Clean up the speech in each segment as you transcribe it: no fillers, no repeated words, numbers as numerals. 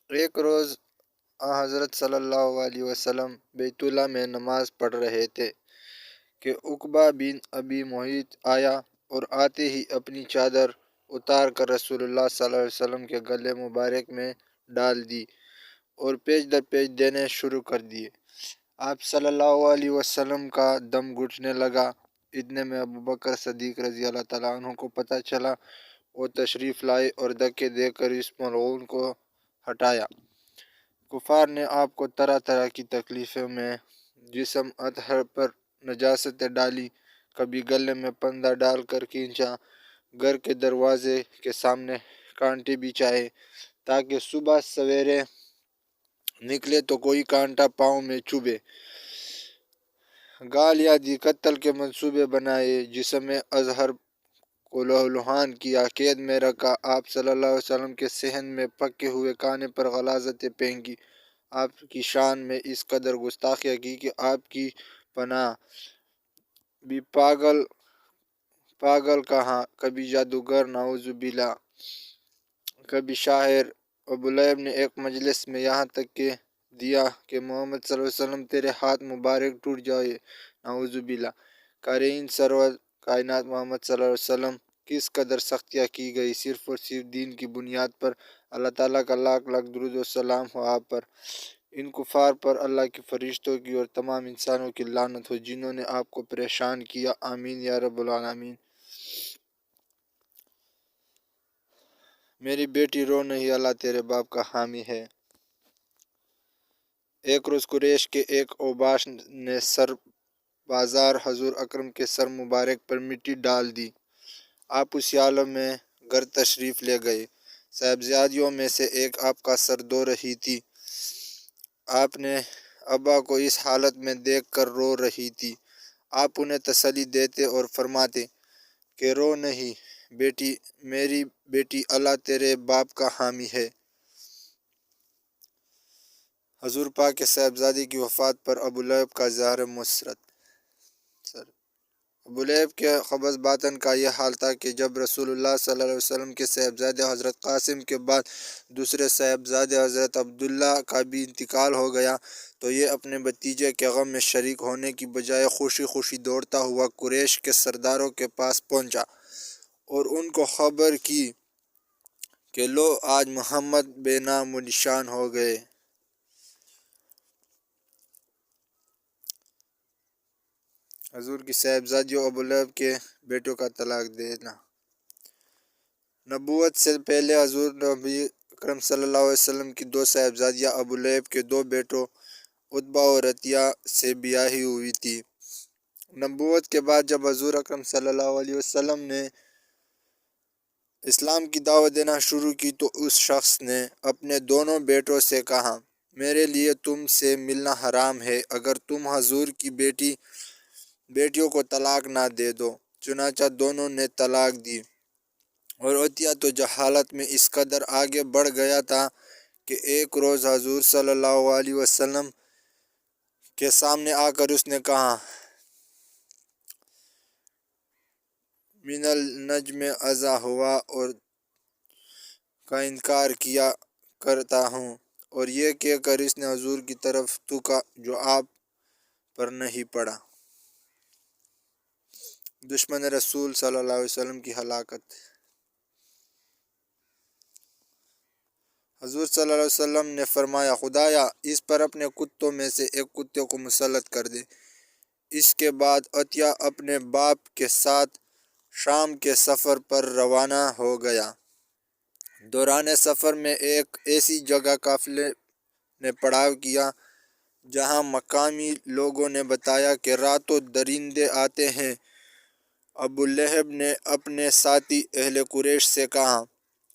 ایک روز حضرت صلی اللہ علیہ وسلم بیت اللہ میں نماز پڑھ رہے تھے کہ عقبہ بن ابی معیط آیا اور آتے ہی اپنی چادر اتار کر رسول اللہ صلی اللہ علیہ وسلم کے گلے مبارک میں ڈال دی اور پیچ در پیچ دینے شروع کر دیے۔ آپ صلی اللہ علیہ وسلم کا دم گھٹنے لگا۔ اتنے میں ابوبکر صدیق رضی اللہ تعالیٰ عنہ کو پتہ چلا۔ وہ تشریف لائے اور دھکے دے کر اس ملعون کو ہٹایا۔ کفار نے آپ کو طرح طرح کی تکلیفوں میں جسم اطہر پر نجاستیں ڈالی، کبھی گلے میں پندہ ڈال کر کھینچا، گھر کے دروازے کے سامنے کانٹے بچھائے تاکہ صبح سویرے نکلے تو کوئی کانٹا پاؤں میں چبھے، گالیاں دی، قتل کے منصوبے بنائے، جسم اطہر کو لہولہان کیا، قید میں رکھا۔ آپ صلی اللہ علیہ وسلم کے صحن میں پکے ہوئے کھانے پر غلاظتیں پھینکی، آپ کی شان میں اس قدر گستاخیاں کی کہ آپ کی پناہ بھی پاگل کہا، کبھی جادوگر نعوذ باللہ، کبھی شاعر۔ ابو لہب نے ایک مجلس میں یہاں تک کہہ دیا کہ محمد صلی اللہ علیہ وسلم تیرے ہاتھ مبارک ٹوٹ جائے، نعوذ باللہ۔ قارئین، سرور کائنات محمد صلی اللہ علیہ وسلم کس قدر سختیاں کی گئی، صرف اور صرف دین کی بنیاد پر۔ اللہ تعالیٰ کا لاکھ لاکھ درود و سلام ہو آپ پر۔ ان کفار پر اللہ کے فرشتوں کی اور تمام انسانوں کی لعنت ہو جنہوں نے آپ کو پریشان کیا، آمین یا رب العالمین۔ میری بیٹی رو نہیں، اللہ تیرے باپ کا حامی ہے۔ ایک روز قریش کے ایک اوباش نے سر بازار حضور اکرم کے سر مبارک پر مٹی ڈال دی۔ آپ اسی حالت میں گھر تشریف لے گئے۔ صاحبزادیوں میں سے ایک آپ کا سر دھو رہی تھی۔ آپ نے ابا کو اس حالت میں دیکھ کر رو رہی تھی۔ آپ انہیں تسلی دیتے اور فرماتے کہ رو نہیں بیٹی، میری بیٹی، اللہ تیرے باپ کا حامی ہے۔ حضور پاک کے صاحبزادے کی وفات پر ابو لہب کا اظہار مسرت۔ ابو لہب کے قبض باطن کا یہ حال تھا کہ جب رسول اللہ صلی اللہ علیہ وسلم کے صاحبزادے حضرت قاسم کے بعد دوسرے صاحبزادے حضرت عبداللہ کا بھی انتقال ہو گیا تو یہ اپنے بھتیجے کے غم میں شریک ہونے کی بجائے خوشی خوشی دوڑتا ہوا قریش کے سرداروں کے پاس پہنچا اور ان کو خبر کی کہ لو آج محمد بے نام و نشان ہو گئے۔ حضور کی صاحبزادیوں ابو لہب کے بیٹوں کا طلاق دینا۔ نبوت سے پہلے حضور نبی اکرم صلی اللہ علیہ وسلم کی دو صاحبزادیاں ابو لہب کے دو بیٹوں عتبہ اور عتیہ سے بیاہی ہوئی تھی۔ نبوت کے بعد جب حضور اکرم صلی اللہ علیہ وسلم نے اسلام کی دعوت دینا شروع کی تو اس شخص نے اپنے دونوں بیٹوں سے کہا، میرے لیے تم سے ملنا حرام ہے اگر تم حضور کی بیٹیوں کو طلاق نہ دے دو۔ چنانچہ دونوں نے طلاق دی، اور عتیہ تو جہالت میں اس قدر آگے بڑھ گیا تھا کہ ایک روز حضور صلی اللہ علیہ وسلم کے سامنے آ کر اس نے کہا، من النجم اذا ہوا اور کا انکار کیا کرتا ہوں، اور یہ کہہ کر اس نے حضور کی طرف تھوکا جو آپ پر نہیں پڑا۔ دشمن رسول صلی اللہ علیہ وسلم کی ہلاکت۔ حضور صلی اللہ علیہ وسلم نے فرمایا، خدایا اس پر اپنے کتوں میں سے ایک کتے کو مسلط کر دے۔ اس کے بعد عتیہ اپنے باپ کے ساتھ شام کے سفر پر روانہ ہو گیا۔ دوران سفر میں ایک ایسی جگہ قافلے نے پڑاؤ کیا جہاں مقامی لوگوں نے بتایا کہ راتوں درندے آتے ہیں۔ ابو لہب نے اپنے ساتھی اہل قریش سے کہا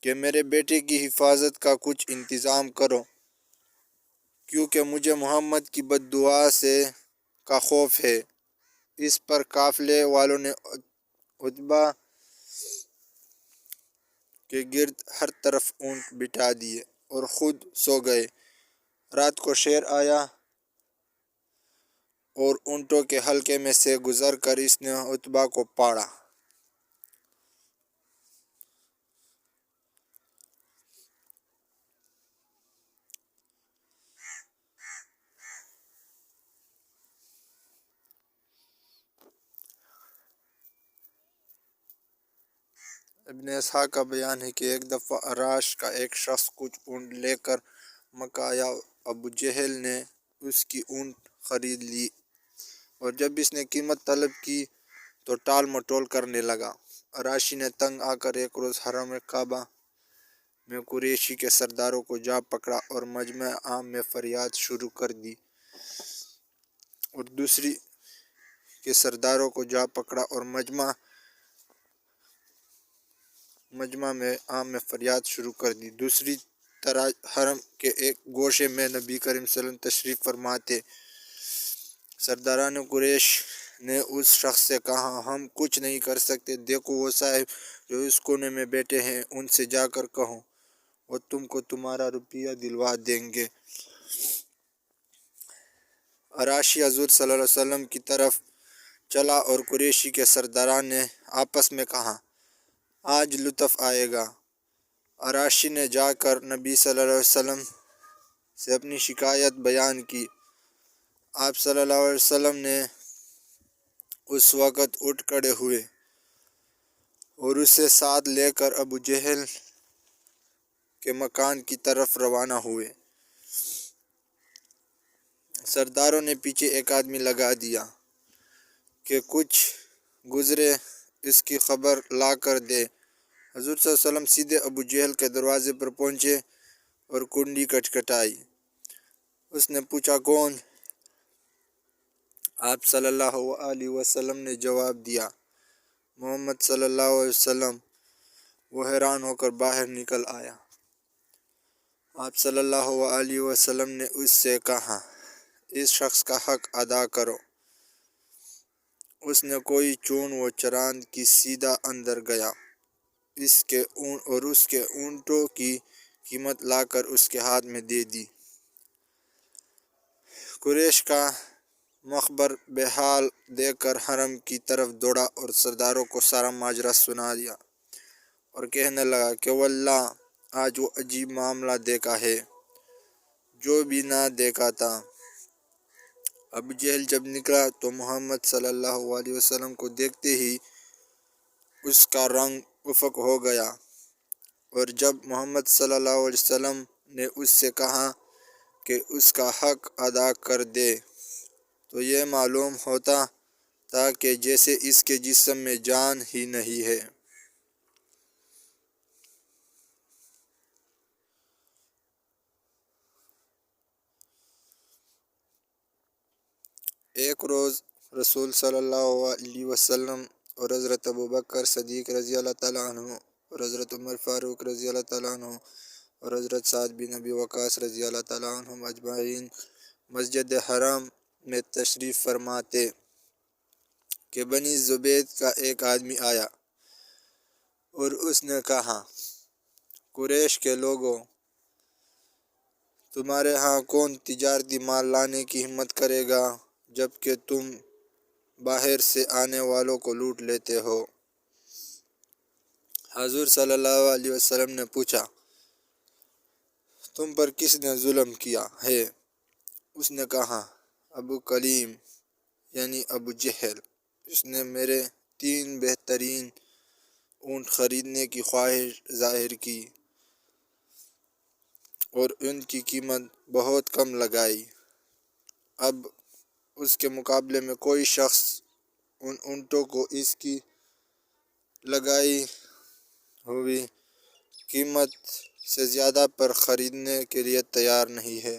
کہ میرے بیٹے کی حفاظت کا کچھ انتظام کرو، کیونکہ مجھے محمد کی بد دعا کا خوف ہے۔ اس پر قافلے والوں نے عتبہ کے گرد ہر طرف اونٹ بٹھا دیے اور خود سو گئے۔ رات کو شیر آیا اور اونٹوں کے حلقے میں سے گزر کر اس نے عتبہ کو پاڑا۔ ابن اسحاق کا بیان ہے کہ ایک دفعہ عراش کا ایک شخص کچھ اونٹ لے کر مکہ آیا۔ ابو جہل نے اس کی اونٹ خرید لی اور جب اس نے قیمت طلب کی تو ٹال مٹول کرنے لگا۔ عراشی نے تنگ آ کر ایک روز حرم کعبہ میں قریشی کے سرداروں کو جا پکڑا اور مجمع عام میں فریاد شروع کر دی اور دوسری طرح حرم کے ایک گوشے میں نبی کریم صلی اللہ علیہ وسلم تشریف فرما تھے۔ سرداران قریش نے اس شخص سے کہا، ہم کچھ نہیں کر سکتے، دیکھو وہ صاحب جو اس کونے میں بیٹھے ہیں، ان سے جا کر کہو، وہ تم کو تمہارا روپیہ دلوا دیں گے۔ عراشی حضور صلی اللہ علیہ وسلم کی طرف چلا اور قریشی کے سرداران نے آپس میں کہا، آج لطف آئے گا۔ عراشی نے جا کر نبی صلی اللہ علیہ وسلم سے اپنی شکایت بیان کی۔ آپ صلی اللہ علیہ وسلم نے اس وقت اٹھ کھڑے ہوئے اور اسے ساتھ لے کر ابو جہل کے مکان کی طرف روانہ ہوئے۔ سرداروں نے پیچھے ایک آدمی لگا دیا کہ کچھ گزرے اس کی خبر لا کر دے۔ حضور صلی اللہ علیہ وسلم سیدھے ابو جہل کے دروازے پر پہنچے اور کنڈی کھٹکھٹائی۔ اس نے پوچھا، کون؟ آپ صلی اللہ علیہ وسلم نے جواب دیا، محمد صلی اللہ علیہ وسلم۔ وہ حیران ہو کر باہر نکل آیا۔ آپ صلی اللہ علیہ وسلم نے اس سے کہا، اس شخص کا حق ادا کرو۔ اس نے کوئی چون و چراند کی سیدھا اندر گیا اور اس کے اونٹوں کی قیمت لا کر اس کے ہاتھ میں دے دی۔ قریش کا مخبر بحال دیکھ کر حرم کی طرف دوڑا اور سرداروں کو سارا ماجرا سنا دیا اور کہنے لگا کہ واللہ آج وہ عجیب معاملہ دیکھا ہے جو بھی نہ دیکھا تھا۔ ابو جہل جب نکلا تو محمد صلی اللہ علیہ وسلم کو دیکھتے ہی اس کا رنگ افق ہو گیا، اور جب محمد صلی اللہ علیہ وسلم نے اس سے کہا کہ اس کا حق ادا کر دے تو یہ معلوم ہوتا تھا کہ جیسے اس کے جسم میں جان ہی نہیں ہے۔ ایک روز رسول صلی اللہ علیہ وسلم اور حضرت ابوبکر صدیق رضی اللہ تعالیٰ عنہ اور حضرت عمر فاروق رضی اللہ تعالیٰ عنہ اور حضرت سعد بن ابی وقاص رضی اللہ تعالیٰ عنہم اجمعین مسجد حرام میں تشریف فرما تھے کہ بنی زبید کا ایک آدمی آیا اور اس نے کہا، قریش کے لوگوں، تمہارے ہاں کون تجارتی مال لانے کی ہمت کرے گا جبکہ تم باہر سے آنے والوں کو لوٹ لیتے ہو؟ حضور صلی اللہ علیہ وسلم نے پوچھا، تم پر کس نے ظلم کیا ہے؟ اس نے کہا، ابو کلیم یعنی ابو جہل، اس نے میرے 3 بہترین اونٹ خریدنے کی خواہش ظاہر کی اور ان کی قیمت بہت کم لگائی۔ اب اس کے مقابلے میں کوئی شخص ان اونٹوں کو اس کی لگائی ہوئی قیمت سے زیادہ پر خریدنے کے لیے تیار نہیں ہے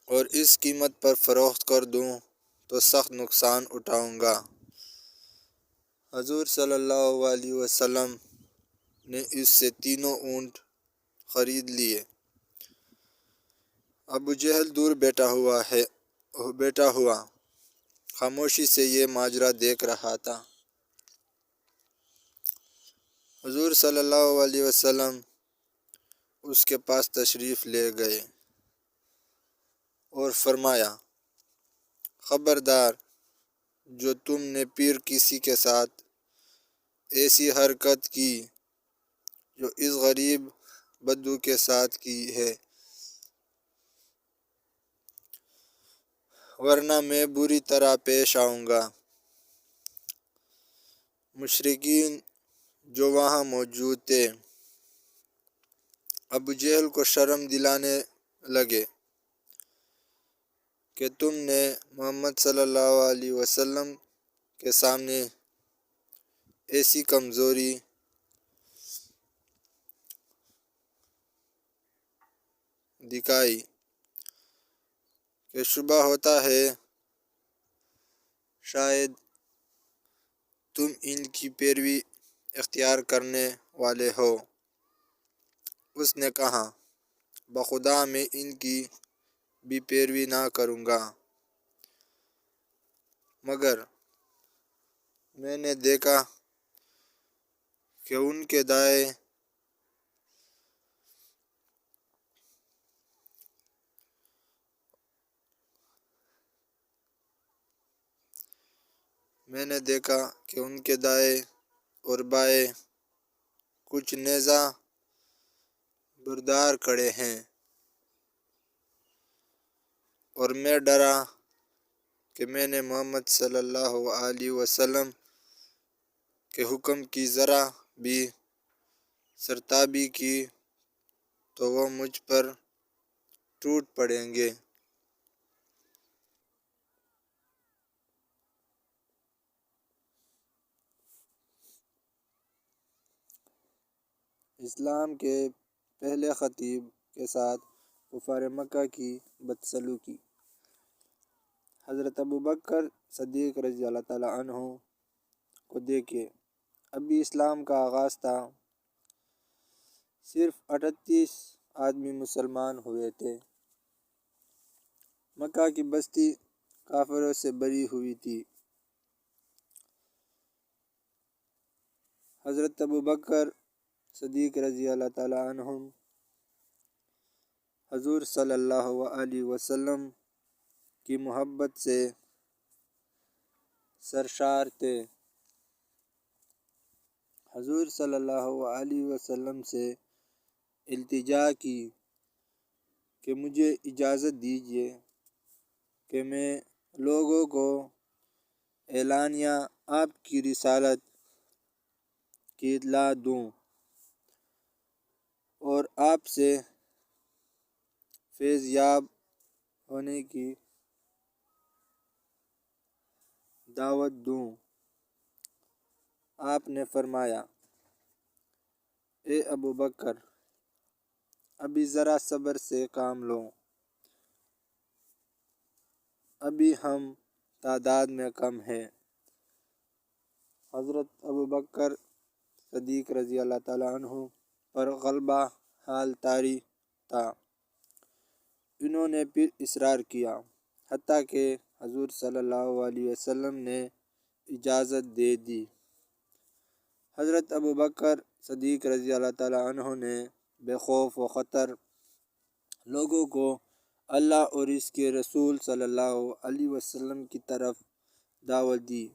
اور اس قیمت پر فروخت کر دوں تو سخت نقصان اٹھاؤں گا۔ حضور صلی اللہ علیہ وسلم نے اس سے تینوں اونٹ خرید لیے۔ ابو جہل دور بیٹھا ہوا خاموشی سے یہ ماجرا دیکھ رہا تھا۔ حضور صلی اللہ علیہ وسلم اس کے پاس تشریف لے گئے اور فرمایا، خبردار، جو تم نے پیر کسی کے ساتھ ایسی حرکت کی جو اس غریب بدو کے ساتھ کی ہے، ورنہ میں بری طرح پیش آؤں گا۔ مشرکین جو وہاں موجود تھے ابو جہل کو شرم دلانے لگے کہ تم نے محمد صلی اللہ علیہ وسلم کے سامنے ایسی کمزوری دکھائی کہ شبہ ہوتا ہے شاید تم ان کی پیروی اختیار کرنے والے ہو۔ اس نے کہا بخدا میں ان کی بھی پیروی نہ کروں گا، مگر میں نے دیکھا کہ ان کے دائیں اور بائیں کچھ نیزہ بردار کھڑے ہیں، اور میں ڈرا کہ میں نے محمد صلی اللہ علیہ وسلم کے حکم کی ذرا بھی سرتابی کی تو وہ مجھ پر ٹوٹ پڑیں گے۔ اسلام کے پہلے خطیب کے ساتھ کفار مکہ کی بدسلوکی۔ حضرت ابوبکر صدیق رضی اللہ تعالیٰ عنہ کو دیکھیے، ابھی اسلام کا آغاز تھا، صرف 38 آدمی مسلمان ہوئے تھے، مکہ کی بستی کافروں سے بھری ہوئی تھی۔ حضرت ابوبکر صدیق رضی اللہ تعالیٰ عنہ حضور صلی اللہ علیہ وسلم کی محبت سے سرشار تھے۔ حضور صلی اللہ علیہ وسلم سے التجا کی کہ مجھے اجازت دیجیے کہ میں لوگوں کو اعلانیہ آپ کی رسالت کی اطلاع دوں اور آپ سے فیض یاب ہونے کی دعوت دوں۔ آپ نے فرمایا اے ابوبکر، ابھی ذرا صبر سے کام لو، ابھی ہم تعداد میں کم ہیں۔ حضرت ابوبکر صدیق رضی اللہ تعالیٰ عنہ پر غلبہ حال طاری تھا۔ انہوں نے پھر اصرار کیا، حتیٰ کہ حضور صلی اللہ علیہ وسلم نے اجازت دے دی۔ حضرت ابوبکر صدیق رضی اللہ تعالیٰ عنہ نے بے خوف و خطر لوگوں کو اللہ اور اس کے رسول صلی اللہ علیہ وسلم کی طرف دعوت دی۔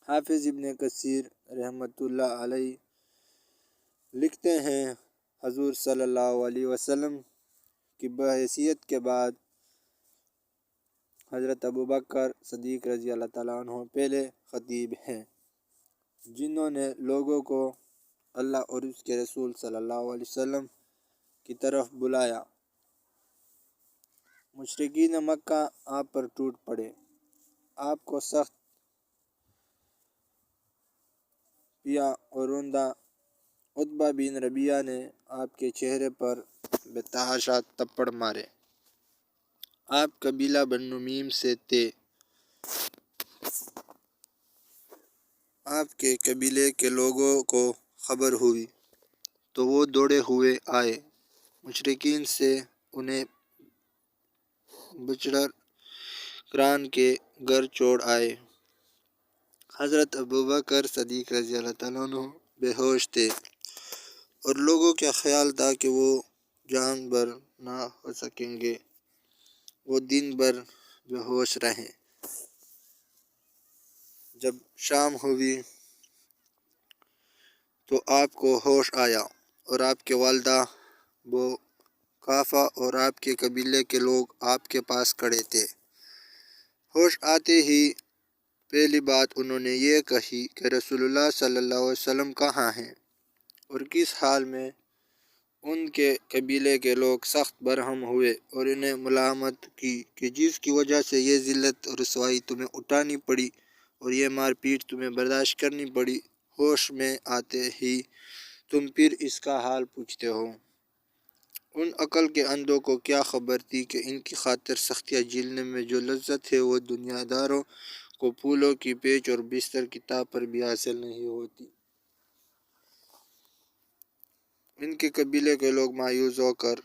حافظ ابن کثیر رحمۃ اللہ علیہ لکھتے ہیں، حضور صلی اللہ علیہ وسلم کی بحیثیت کے بعد حضرت ابوبکر صدیق رضی اللہ تعالیٰ عنہ پہلے خطیب ہیں جنہوں نے لوگوں کو اللہ اور اس کے رسول صلی اللہ علیہ وسلم کی طرف بلایا۔ مشرکین مکہ آپ پر ٹوٹ پڑے، آپ کو سخت پیا اور روندہ۔ عتبہ بن ربیعہ نے آپ کے چہرے پر بے تحاشا تھپڑ مارے۔ آپ قبیلہ بنو میم سے تھے۔ آپ کے قبیلے کے لوگوں کو خبر ہوئی تو وہ دوڑے ہوئے آئے، مشرکین سے انہیں بچھڑ کران کے گھر چھوڑ آئے۔ حضرت ابوبکر صدیق رضی اللہ تعالیٰ عنہ بے ہوش تھے اور لوگوں کا خیال تھا کہ وہ جان بھر نہ ہو سکیں گے۔ وہ دن بھر بے ہوش رہے۔ جب شام ہوئی تو آپ کو ہوش آیا اور آپ کے والدہ بوقافہ اور آپ کے قبیلے کے لوگ آپ کے پاس کھڑے تھے۔ ہوش آتے ہی پہلی بات انہوں نے یہ کہی کہ رسول اللہ صلی اللہ علیہ وسلم کہاں ہیں اور کس حال میں۔ ان کے قبیلے کے لوگ سخت برہم ہوئے اور انہیں ملامت کی کہ جس کی وجہ سے یہ ذلت اور رسوائی تمہیں اٹھانی پڑی اور یہ مار پیٹ تمہیں برداشت کرنی پڑی، ہوش میں آتے ہی تم پھر اس کا حال پوچھتے ہو۔ ان عقل کے اندھوں کو کیا خبر تھی کہ ان کی خاطر سختیاں جھیلنے میں جو لذت ہے وہ دنیا داروں کو پھولوں کی پیچ اور بستر کتاب پر بھی حاصل نہیں ہوتی۔ ان کے قبیلے کے لوگ مایوس ہو کر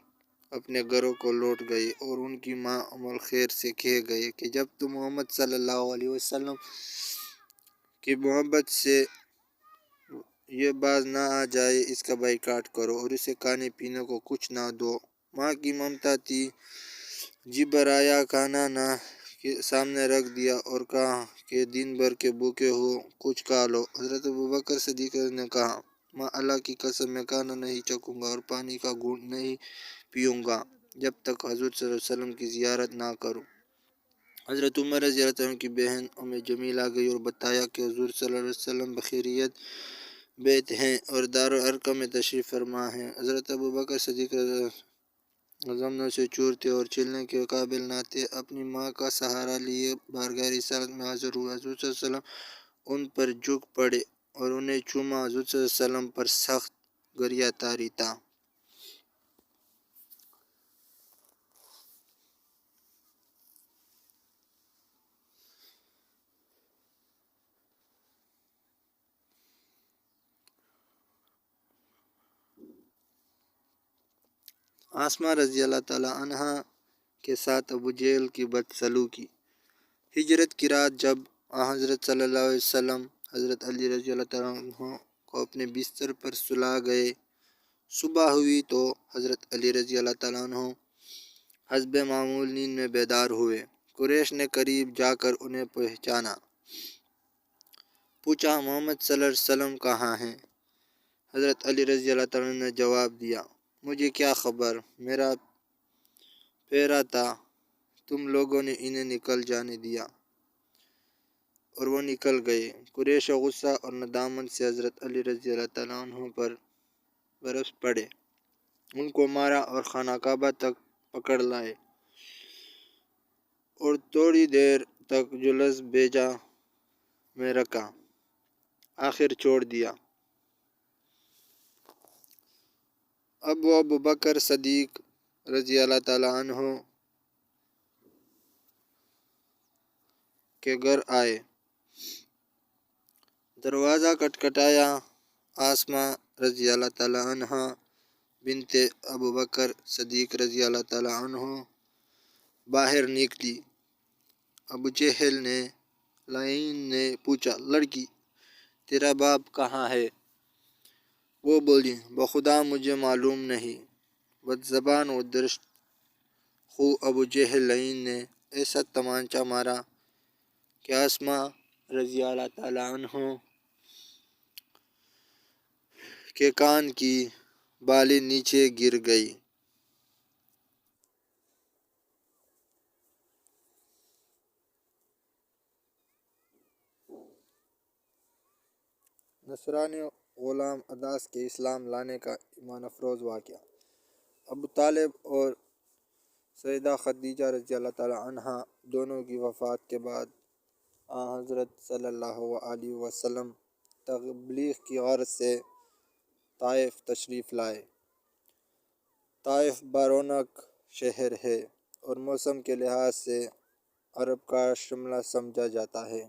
اپنے گھروں کو لوٹ گئے اور ان کی ماں ام الخیر سے کہے گئے کہ جب تم محمد صلی اللہ علیہ وسلم کی محبت سے یہ باز نہ آ جائے اس کا بائیکاٹ کرو اور اسے کھانے پینے کو کچھ نہ دو۔ ماں کی ممتا تھی، جی بھرایا کھانا نہ کے سامنے رکھ دیا اور کہا کہ دن بھر کے بھوکے ہو کچھ کھا لو۔ حضرت ابوبکر صدیق نے کہا ماں اللہ کی قسم میں کھانا نہیں چکھوں گا اور پانی کا گھونٹ نہیں پیوں گا جب تک حضور صلی اللہ علیہ وسلم کی زیارت نہ کروں۔ حضرت عمر رضی اللہ عنہ کی بہن ام جمیل آ گئی اور بتایا کہ حضور صلی اللہ علیہ وسلم بخیریت بیت ہیں اور دارالارقم میں تشریف فرما ہیں۔ حضرت ابوبکر صدیق غمزدوں سے چور تھے اور چلنے کے قابل نہ تھے، اپنی ماں کا سہارا لیے بارگاہ رسالت میں حاضر ہوئے۔ حضور صلی اللہ علیہ وسلم ان پر جھک پڑے اور انہیں چوما۔ حضور صلی اللہ علیہ وسلم پر سخت گریہ طاری تھا۔ آسمہ رضی اللہ تعالیٰ عنہ کے ساتھ ابو جہل کی بدسلوکی۔ ہجرت کی رات جب حضرت صلی اللہ علیہ وسلم حضرت علی رضی اللہ تعالیٰ عنہ کو اپنے بستر پر سلا گئے، صبح ہوئی تو حضرت علی رضی اللہ تعالیٰ عنہ حسب معمول نیند میں بیدار ہوئے۔ قریش نے قریب جا کر انہیں پہچانا، پوچھا محمد صلی اللہ علیہ وسلم کہاں ہیں؟ حضرت علی رضی اللہ تعالیٰ عنہ نے جواب دیا مجھے کیا خبر، میرا پھیرا تھا، تم لوگوں نے انہیں نکل جانے دیا اور وہ نکل گئے۔ قریش غصہ اور ندامت سے حضرت علی رضی اللہ تعالیٰ عنہ پر برس پڑے، ان کو مارا اور خانہ کعبہ تک پکڑ لائے اور تھوڑی دیر تک جلوس بیجا میں رکھا، آخر چھوڑ دیا۔ اب وہ ابوبکر صدیق رضی اللہ تعالیٰ عنہ کے گھر آئے، دروازہ کھٹکھٹایا۔ آسمہ رضی اللہ تعالیٰ عنہ بنت ابوبکر صدیق رضی اللہ تعالیٰ عنہ باہر نکلی۔ ابو جہل نے لعین نے پوچھا لڑکی تیرا باپ کہاں ہے؟ وہ بولی بخدا مجھے معلوم نہیں۔ بدزبان و درشت خو ابو جہل لعین نے ایسا تمانچہ مارا کہ آسمہ رضی اللہ تعالیٰ عنہ کے کان کی بالی نیچے گر گئی۔ نصرانی غلام عداس کے اسلام لانے کا ایمان افروز واقعہ۔ ابو طالب اور سیدہ خدیجہ رضی اللہ تعالیٰ عنہا دونوں کی وفات کے بعد حضرت صلی اللہ علیہ وسلم تبلیغ کی غرض سے طائف تشریف لائے۔ طائف برونق شہر ہے اور موسم کے لحاظ سے عرب کا شملہ سمجھا جاتا ہے۔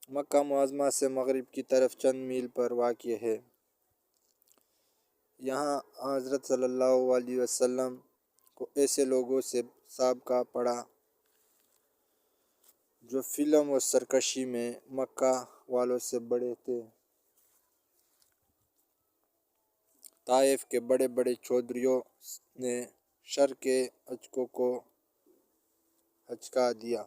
مکہ معظمہ سے مغرب کی طرف چند میل پر واقع ہے۔ یہاں حضرت صلی اللہ علیہ وسلم کو ایسے لوگوں سے سابقہ پڑا جو فلم و سرکشی میں مکہ والوں سے بڑے تھے۔ طائف کے بڑے بڑے چودھریوں نے شر کے ہچکوں کو ہچکا دیا،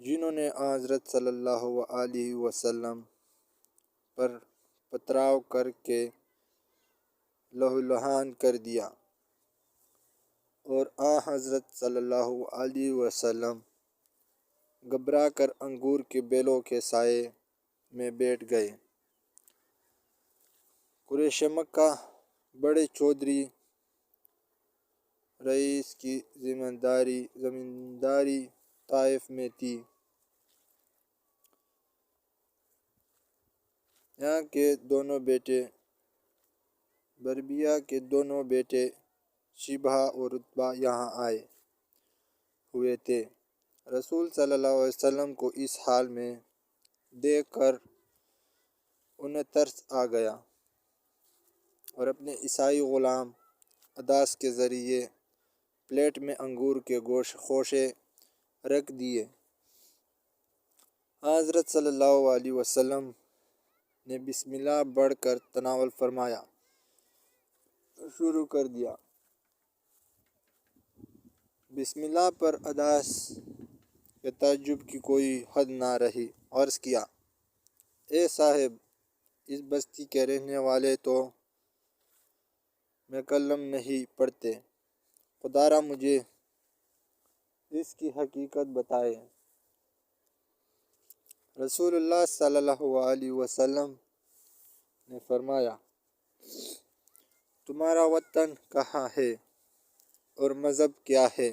جنہوں نے حضرت صلی اللہ علیہ وسلم پر پتھراؤ کر کے لہو لہان کر دیا اور حضرت صلی اللہ علیہ وسلم گھبرا کر انگور کے بیلوں کے سائے میں بیٹھ گئے۔ قریش مکہ بڑے چودھری رئیس کی زمینداری طائف میں تھی۔ یہاں کے دونوں بیٹے بربیہ کے دونوں بیٹے شیبہ اور عتبہ یہاں آئے ہوئے تھے۔ رسول صلی اللہ علیہ وسلم کو اس حال میں دیکھ کر انہیں ترس آ گیا اور اپنے عیسائی غلام عداس کے ذریعے پلیٹ میں انگور کے خوشے رکھ دیے۔ حضرت صلی اللہ علیہ وسلم نے بسم اللہ پڑھ کر تناول فرمایا، شروع کر دیا۔ بسم اللہ پر عداس کے تعجب کی کوئی حد نہ رہی۔ عرض کیا، اے صاحب، اس بستی کے رہنے والے تو میں کلم نہیں پڑھتے، خدا را مجھے اس کی حقیقت بتائے۔ رسول اللہ صلی اللہ علیہ وسلم نے فرمایا، تمہارا وطن کہاں ہے اور مذہب کیا ہے؟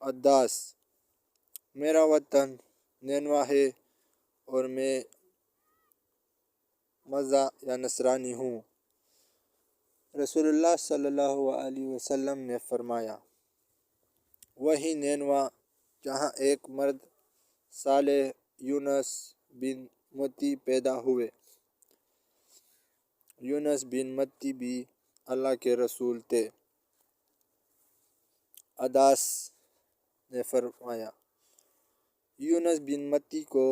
عداس، میرا وطن نینوا ہے اور میں مزہ یا نصرانی ہوں۔ رسول اللہ صلی اللہ علیہ وسلم نے فرمایا، وہی نینوا جہاں ایک مرد صالح یونس بن متی پیدا ہوئے۔ یونس بن متی بھی اللہ کے رسول تھے۔ عداس نے فرمایا، یونس بن متی کو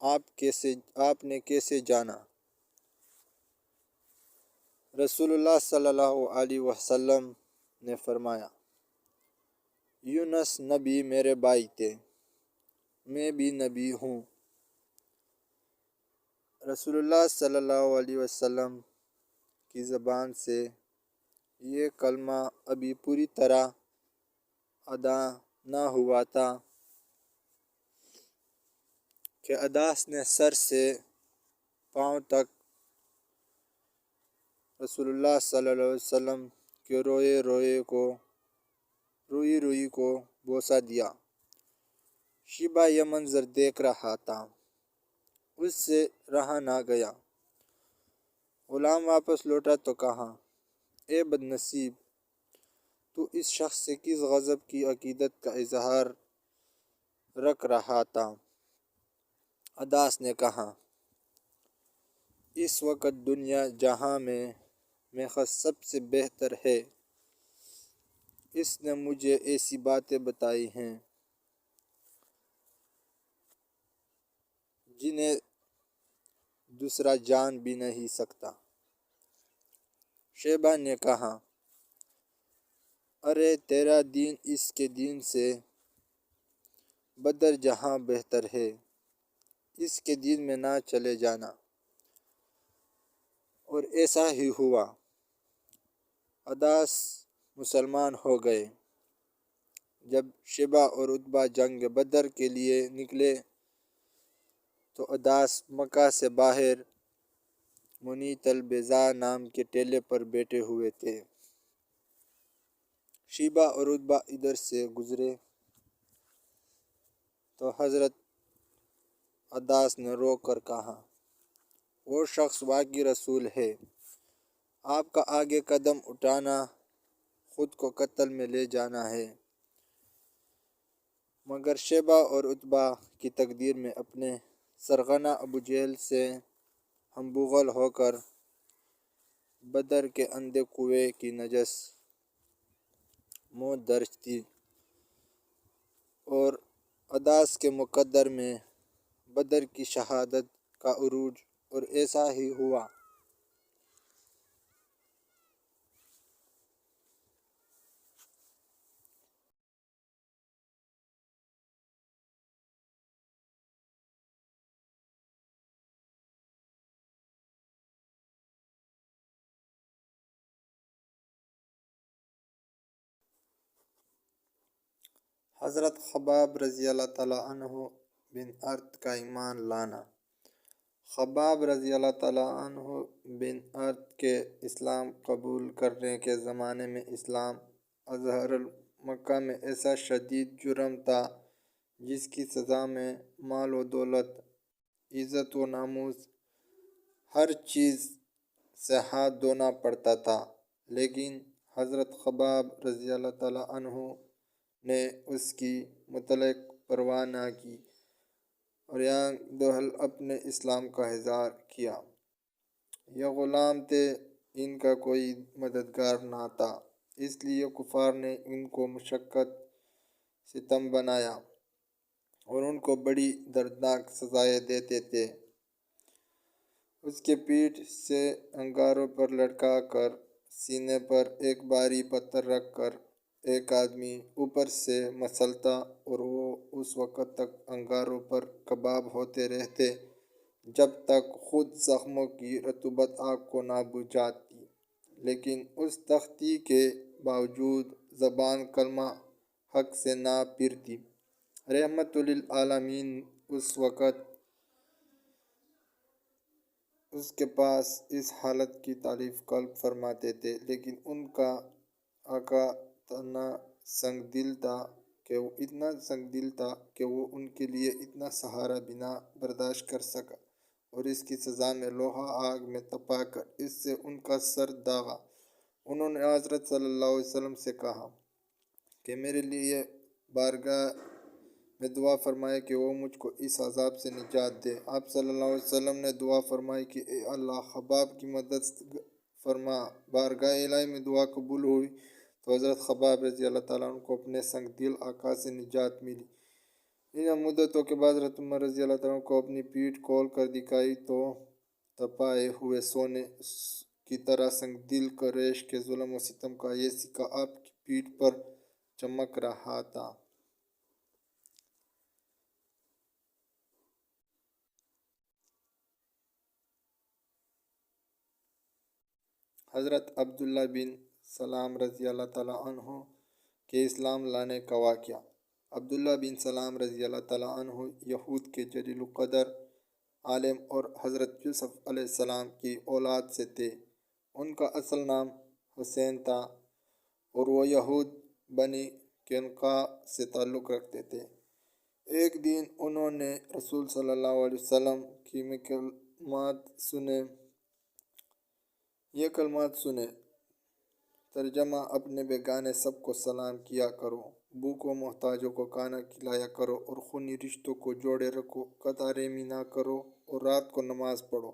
آپ نے کیسے جانا؟ رسول اللہ صلی اللہ علیہ وسلم نے فرمایا، یونس نبی میرے بھائی تھے، میں بھی نبی ہوں۔ رسول اللہ صلی اللہ علیہ وسلم کی زبان سے یہ کلمہ ابھی پوری طرح ادا نہ ہوا تھا کہ عداس نے سر سے پاؤں تک رسول اللہ صلی اللہ علیہ وسلم کے روئی کو بوسہ دیا۔ شیبہ یہ منظر دیکھ رہا تھا، اس سے رہا نہ گیا۔ غلام واپس لوٹا تو کہا، اے بد نصیب، تو اس شخص سے کس غضب کی عقیدت کا اظہار رکھ رہا تھا؟ عداس نے کہا، اس وقت دنیا جہاں میں محض سب سے بہتر ہے، اس نے مجھے ایسی باتیں بتائی ہیں جنہیں دوسرا جان بھی نہیں سکتا۔ شیبہ نے کہا، ارے تیرا دین اس کے دین سے بدتر جہاں بہتر ہے، اس کے دین میں نہ چلے جانا۔ اور ایسا ہی ہوا، عداس مسلمان ہو گئے۔ جب شیبہ اور عتبہ جنگ بدر کے لیے نکلے تو عداس مکہ سے باہر منیت البیضاء نام کے ٹیلے پر بیٹھے ہوئے تھے۔ شیبہ اور عتبہ ادھر سے گزرے تو حضرت عداس نے رو کر کہا، وہ شخص واقعی رسول ہے، آپ کا آگے قدم اٹھانا خود کو قتل میں لے جانا ہے۔ مگر شیبہ اور عتبہ کی تقدیر میں اپنے سرغنہ ابوجہل سے ہم بغل ہو کر بدر کے اندھے کنویں کی نجس موت درج تھی، اور عداس کے مقدر میں بدر کی شہادت کا عروج، اور ایسا ہی ہوا۔ حضرت خباب رضی اللہ تعالیٰ عنہ بن ارت کا ایمان لانا۔ خباب رضی اللہ تعالیٰ عنہ بن ارت کے اسلام قبول کرنے کے زمانے میں اسلام اظہر مکہ میں ایسا شدید جرم تھا جس کی سزا میں مال و دولت، عزت و ناموس، ہر چیز سے ہاتھ دھونا پڑتا تھا، لیکن حضرت خباب رضی اللہ تعالیٰ عنہ نے اس کی مطلق پرواہ نہ کی اور یانگ دہل اپنے اسلام کا اظہار کیا۔ یہ غلام تھے، ان کا کوئی مددگار نہ تھا، اس لیے کفار نے ان کو مشقت ستم بنایا اور ان کو بڑی دردناک سزائیں دیتے تھے۔ اس کے پیٹھ سے انگاروں پر لٹکا کر، سینے پر ایک بھاری پتھر رکھ کر ایک آدمی اوپر سے مسلتا اور وہ اس وقت تک انگاروں پر کباب ہوتے رہتے جب تک خود زخموں کی رطوبت آگ کو نہ بجھ جاتی، لیکن اس سختی کے باوجود زبان کلمہ حق سے نہ پھرتی۔ رحمت للعالمین اس وقت اس کے پاس اس حالت کی تعریف قلب فرماتے تھے، لیکن ان کا آقا اتنا سنگ دل تھا کہ وہ ان کے لیے اتنا سہارا بنا برداشت کر سکا اور اس کی سزا میں لوہا آگ میں تپا کر اس سے ان کا سر داغا۔ انہوں نے حضرت صلی اللہ علیہ وسلم سے کہا کہ میرے لیے بارگاہ میں دعا فرمائے کہ وہ مجھ کو اس عذاب سے نجات دے۔ آپ صلی اللہ علیہ وسلم نے دعا فرمائی کہ اے اللہ، خباب کی مدد فرما۔ بارگاہ الہی میں دعا قبول ہوئی تو حضرت خباب رضی اللہ تعالیٰ عنہ کو اپنے سنگ دل آقا سے نجات ملی۔ ان مدتوں کے بعد حضرت عمر رضی اللہ تعالیٰ عنہ کو اپنی پیٹھ کھول کر دکھائی تو تپائے ہوئے سونے کی طرح سنگ دل قریش کے ظلم و ستم کا یہ سکہ آپ کی پیٹھ پر چمک رہا تھا۔ حضرت عبداللہ بن سلام رضی اللہ تعالیٰ عنہ کے اسلام لانے کا واقعہ۔ عبداللہ بن سلام رضی اللہ تعالیٰ عنہ یہود کے جلیل القدر عالم اور حضرت یوسف علیہ السلام کی اولاد سے تھے۔ ان کا اصل نام حسین تھا اور وہ یہود بنی قینقاع سے تعلق رکھتے تھے۔ ایک دن انہوں نے رسول صلی اللہ علیہ وسلم کی یہ کلمات سنے، ترجمہ: اپنے بیگانے سب کو سلام کیا کرو، بھوکوں محتاجوں کو کھانا کھلایا کرو اور خونی رشتوں کو جوڑے رکھو، قطع رحمی نہ کرو اور رات کو نماز پڑھو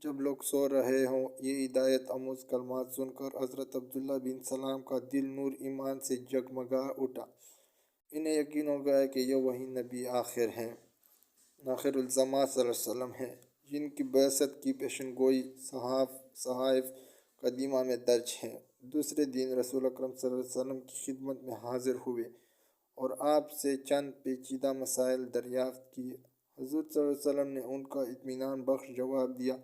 جب لوگ سو رہے ہوں۔ یہ ہدایت آموز کلمات سن کر حضرت عبداللہ بن سلام کا دل نور ایمان سے جگمگا اٹھا۔ انہیں یقین ہو گیا کہ یہ وہی نبی آخر الزماں صلی اللہ علیہ وسلم ہیں جن کی بعثت کی پیشن گوئی صحائف قدیمہ میں درج ہے۔ دوسرے دن رسول اکرم صلی اللہ علیہ وسلم کی خدمت میں حاضر ہوئے اور آپ سے چند پیچیدہ مسائل دریافت کیے۔ حضور صلی اللہ علیہ وسلم نے ان کا اطمینان بخش جواب دیا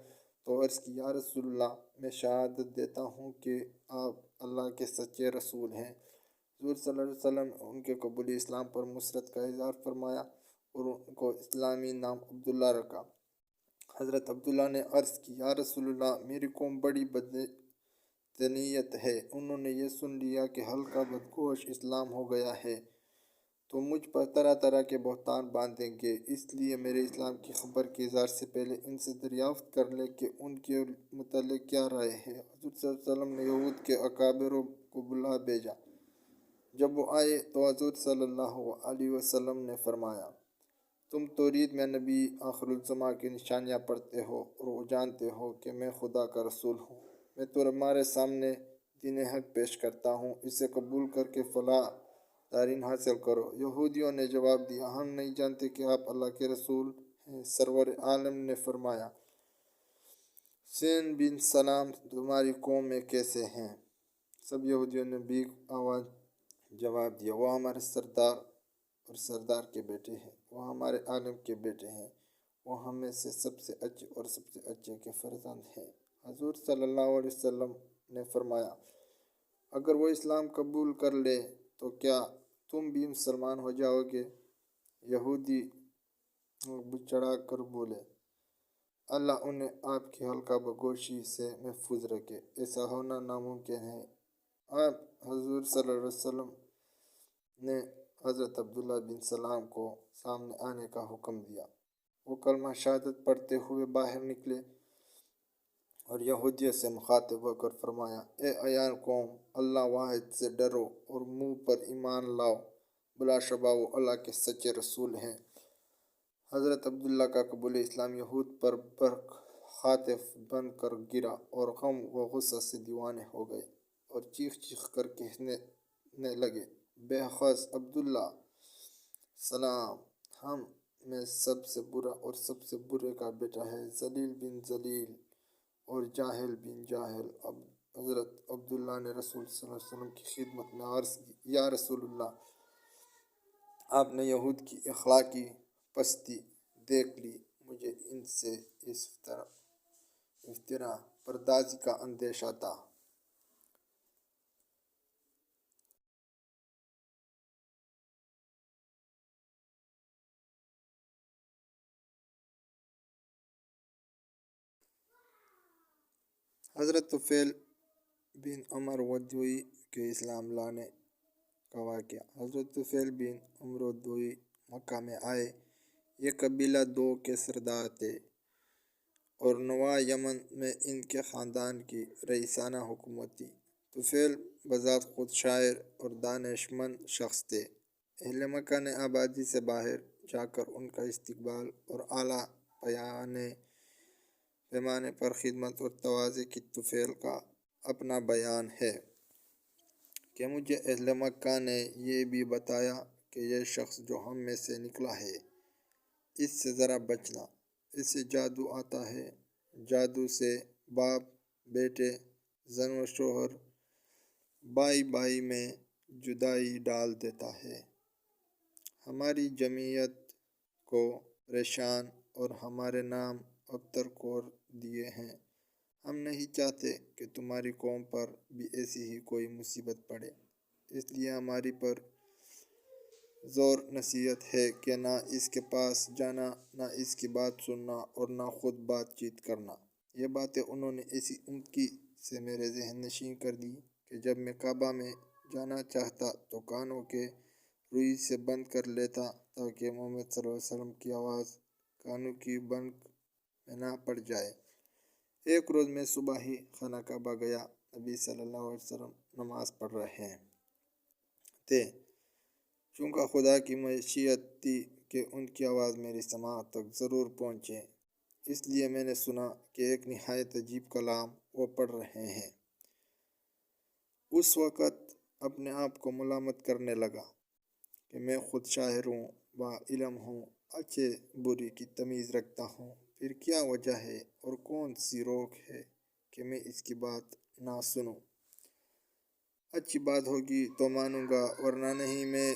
تو عرض کی، یا رسول اللہ، میں شہادت دیتا ہوں کہ آپ اللہ کے سچے رسول ہیں۔ حضور صلی اللہ علیہ وسلم نے ان کے قبول اسلام پر مسرت کا اظہار فرمایا اور ان کو اسلامی نام عبداللہ رکھا۔ حضرت عبداللہ نے عرض کی، یا رسول اللہ، میری قوم بڑی بدنیت ہے، انہوں نے یہ سن لیا کہ ہلکا بدگوش اسلام ہو گیا ہے تو مجھ پر طرح طرح کے بہتان باندھیں گے، اس لیے میرے اسلام کی خبر کے اظہار سے پہلے ان سے دریافت کر لیں کہ ان کے متعلق کیا رائے ہے۔ حضور صلی اللہ علیہ وسلم نے یہود کے اکابروں کو بلا بھیجا۔ جب وہ آئے تو حضور صلی اللہ علیہ وسلم نے فرمایا، تم توریت میں نبی آخر الزماں کی نشانیاں پڑھتے ہو اور وہ جانتے ہو کہ میں خدا کا رسول ہوں۔ میں تمہارے سامنے دین حق پیش کرتا ہوں، اسے قبول کر کے فلاح دارین حاصل کرو۔ یہودیوں نے جواب دیا، ہم نہیں جانتے کہ آپ اللہ کے رسول ہیں۔ سرور عالم نے فرمایا، حسین بن سلام تمہاری قوم میں کیسے ہیں؟ سب یہودیوں نے بھیک آواز جواب دیا، وہ ہمارے سردار اور سردار کے بیٹے ہیں، وہ ہمارے عالم کے بیٹے ہیں، وہ ہم میں سے سب سے اچھے اور سب سے اچھے کے فرزند ہیں۔ حضور صلی اللہ علیہ وسلم نے فرمایا، اگر وہ اسلام قبول کر لے تو کیا تم بھی مسلمان ہو جاؤ گے؟ یہودی چڑھا کر بولے، اللہ انہیں آپ کی حلقہ بگوشی سے محفوظ رکھے، ایسا ہونا ناممکن ہے۔ آپ حضور صلی اللہ علیہ وسلم نے حضرت عبداللہ بن سلام کو سامنے آنے کا حکم دیا۔ وہ کلمہ شہادت پڑھتے ہوئے باہر نکلے اور یہودیوں سے مخاطب ہو کر فرمایا، اے عیان قوم، اللہ واحد سے ڈرو اور منہ پر ایمان لاؤ، بلا شبہ وہ اللہ کے سچے رسول ہیں۔ حضرت عبداللہ کا قبول اسلام یہود پر برق خاطف بن کر گرا اور غم و غصہ سے دیوانے ہو گئے اور چیخ چیخ کر کہنے لگے، بے خس عبداللہ سلام، ہم میں سب سے برا اور سب سے برے کا بیٹا ہے، ذلیل بن ذلیل اور جاہل بن جاہل۔ حضرت عبداللہ نے رسول صلی اللہ علیہ وسلم کی خدمت میں عرض کی، یا رسول اللہ، آپ نے یہود کی اخلاقی پستی دیکھ لی، مجھے ان سے اس افطرا پردازی کا اندیشہ تھا۔ حضرت طفیل بن عمر ودوئی کے اسلام لانے کا واقعہ۔ حضرت طفیل بن عمر ودوئی مکہ میں آئے۔ یہ قبیلہ دو کے سردار تھے اور نواح یمن میں ان کے خاندان کی رئیسانہ حکومت تھی۔ طفیل بذات خود شاعر اور دانش مند شخص تھے۔ اہل مکہ نے آبادی سے باہر جا کر ان کا استقبال اور اعلیٰ پیمانے پر خدمت اور تواضع کی۔ طفیل کا اپنا بیان ہے کہ مجھے اہل مکہ نے یہ بھی بتایا کہ یہ شخص جو ہم میں سے نکلا ہے، اس سے ذرا بچنا، اس سے جادو آتا ہے، جادو سے باپ بیٹے، زن و شوہر، بھائی بھائی میں جدائی ڈال دیتا ہے، ہماری جمعیت کو پریشان اور ہمارے نام ابتر کر دیے ہیں۔ ہم نہیں چاہتے کہ تمہاری قوم پر بھی ایسی ہی کوئی مصیبت پڑے، اس لیے ہماری پر زور نصیحت ہے کہ نہ اس کے پاس جانا، نہ اس کی بات سننا اور نہ خود بات چیت کرنا۔ یہ باتیں انہوں نے ایسی عمدگی سے میرے ذہن نشین کر دی کہ جب میں کعبہ میں جانا چاہتا تو کانوں کے روئی سے بند کر لیتا تاکہ محمد صلی اللہ علیہ وسلم کی آواز کانوں کی بنک میں نہ پڑ جائے۔ ایک روز میں صبح ہی خانہ کعبہ گیا، نبی صلی اللہ علیہ وسلم نماز پڑھ رہے تھے۔ چونکہ خدا کی مشیت تھی کہ ان کی آواز میری سماعت تک ضرور پہنچے، اس لیے میں نے سنا کہ ایک نہایت عجیب کلام وہ پڑھ رہے ہیں۔ اس وقت اپنے آپ کو ملامت کرنے لگا کہ میں خود شاعر ہوں، با علم ہوں، اچھے برے کی تمیز رکھتا ہوں، پھر کیا وجہ ہے اور کون سی روک ہے کہ میں اس کی بات نہ سنوں؟ اچھی بات ہوگی تو مانوں گا، ورنہ نہیں۔ میں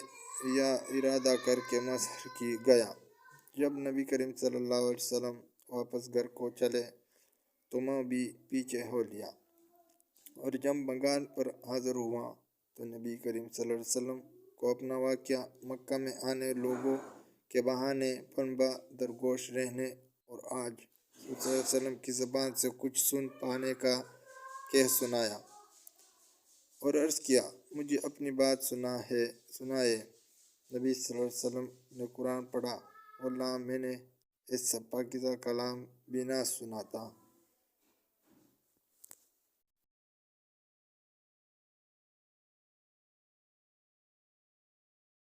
یا ارادہ کر کے مسحر کی گیا۔ جب نبی کریم صلی اللہ علیہ وسلم واپس گھر کو چلے تو میں بھی پیچھے ہو لیا، اور جب مکان پر حاضر ہوا تو نبی کریم صلی اللہ علیہ وسلم کو اپنا واقعہ، مکہ میں آنے لوگوں کے بہانے پنبہ درگوش رہنے اور آج صلی اللہ علیہ وسلم کی زبان سے کچھ سن پانے کا کہہ سنایا اور عرض کیا، مجھے اپنی بات سنائے۔ نبی صلی اللہ علیہ وسلم نے قرآن پڑھا، واللہ میں نے ایسا پاکیزہ کلام بھی نہ سنا تھا